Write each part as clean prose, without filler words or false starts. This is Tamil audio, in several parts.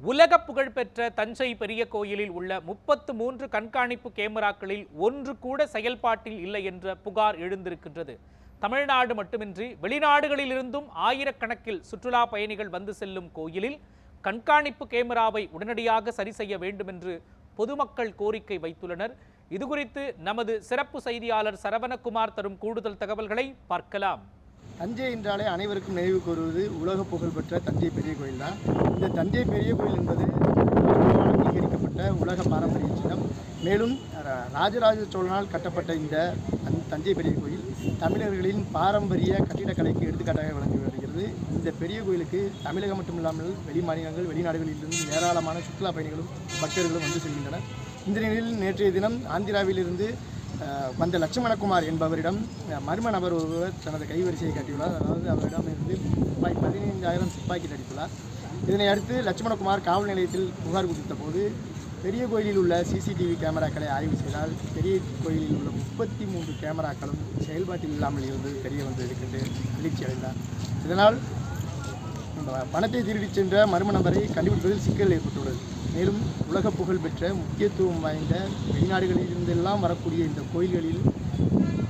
உலக புகழ்பெற்ற தஞ்சை பெரிய கோயிலில் உள்ள 33 கண்காணிப்பு கேமராக்களில் ஒன்று கூட செயல்பாட்டில் இல்லை என்ற புகார் எழுந்திருக்கின்றது. தமிழ்நாடு மட்டுமின்றி வெளிநாடுகளிலிருந்தும் ஆயிரக்கணக்கில் சுற்றுலா பயணிகள் வந்து செல்லும் கோயிலில் கண்காணிப்பு கேமராவை உடனடியாக சரி செய்ய வேண்டும் என்று பொதுமக்கள் கோரிக்கை வைத்துள்ளனர். இதுகுறித்து நமது சிறப்பு செய்தியாளர் சரவணகுமார் தரும் கூடுதல் தகவல்களை பார்க்கலாம். தஞ்சை என்றாலே அனைவருக்கும் நினைவு கூறுவது உலக புகழ்பெற்ற தஞ்சை பெரிய கோயில் தான். இந்த தஞ்சை பெரிய கோயில் என்பது அங்கீகரிக்கப்பட்ட உலக பாரம்பரிய சின்னம். மேலும் ராஜராஜ சோழனால் கட்டப்பட்ட இந்த தஞ்சை பெரிய கோயில் தமிழர்களின் பாரம்பரிய கட்டிடக்கலைக்கு எடுத்துக்காட்டாக விளங்கி வருகிறது. இந்த பெரிய கோயிலுக்கு தமிழகம் மட்டுமில்லாமல் வெளி மாநிலங்கள் வெளிநாடுகளிலிருந்து ஏராளமான சுற்றுலா பயணிகளும் பக்தர்களும் வந்து செல்கின்றனர். இந்த நிலையில் நேற்றைய தினம் ஆந்திராவிலிருந்து வந்த லட்சுமணகுமார் என்பவரிடம் மர்ம நபர் ஒருவர் தனது கைவரிசையை காட்டியுள்ளார். அதாவது அவரிடம் இருந்து ரூபாய் 15,000 துப்பாக்கி அடித்துள்ளார். இதனை அடுத்து லட்சுமணகுமார் காவல் நிலையத்தில் புகார் கொடுத்த போது பெரிய கோயிலில் உள்ள சிசிடிவி கேமராக்களை ஆய்வு செய்தால் பெரிய கோயிலில் உள்ள 33 கேமராக்களும் செயல்பாட்டில் இல்லாமல் இருந்தது தெரிய வந்திருக்கிறது. அதிர்ச்சி அடைந்தார். இதனால் பணத்தை திருடிச் சென்ற மர்ம நபரை கண்டுபிடிப்பதில் சிக்கல் ஏற்பட்டுள்ளது. மேலும் உலக புகழ் பெற்ற முக்கியத்துவம் வாய்ந்த வெளிநாடுகளில் இருந்தெல்லாம் வரக்கூடிய இந்த கோயில்களில்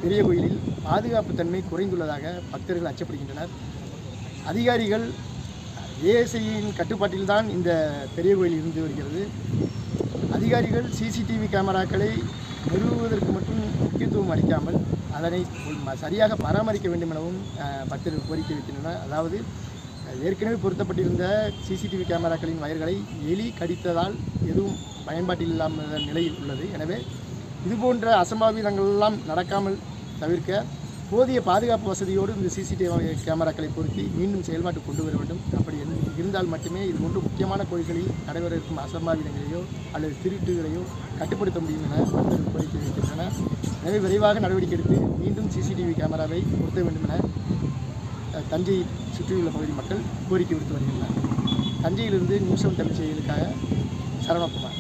பெரிய கோயிலில் பாதுகாப்பு தன்மை குறைந்துள்ளதாக பக்தர்கள் அச்சப்படுகின்றனர். அதிகாரிகள் ஏஎஸ்ஐயின் கட்டுப்பாட்டில்தான் இந்த பெரிய கோயில் இருந்து வருகிறது. அதிகாரிகள் சிசிடிவி கேமராக்களை நிறுவுவதற்கு மட்டும் முக்கியத்துவம் அளிக்காமல் அதனை சரியாக பராமரிக்க வேண்டும் எனவும் பக்தர்கள் கோரிக்கை வைக்கின்றனர். அதாவது ஏற்கனவே பொருத்தப்பட்டிருந்த சிசிடிவி கேமராக்களின் வயர்களை எலி கடித்ததால் எதுவும் பயன்பாட்டில் இல்லாமல் நிலையில் உள்ளது. எனவே இதுபோன்ற அசம்பாவிதங்கள் எல்லாம் நடக்காமல் தவிர்க்க போதிய பாதுகாப்பு வசதியோடு இந்த சிசிடிவி கேமராக்களை பொருத்தி மீண்டும் செயல்பாட்டு கொண்டு வர வேண்டும். அப்படி இருந்தால் மட்டுமே இது போன்று முக்கியமான கோயில்களில் நடைபெற இருக்கும் அசம்பாவிதங்களையோ அல்லது திருட்டுகளையோ கட்டுப்படுத்த முடியும் என பக்தர்கள் கோரிக்கை வைக்கின்றனர். எனவே விரைவாக நடவடிக்கை எடுத்து மீண்டும் சிசிடிவி கேமராவை பொருத்த வேண்டும் என தஞ்சை சுற்றியுள்ள பகுதி மக்கள் கோரிக்கை விடுத்து வருகின்றனர். தஞ்சையிலிருந்து நியூஸ் 7 தமிழ் செய்திகளுக்காக சரவணகுமார்.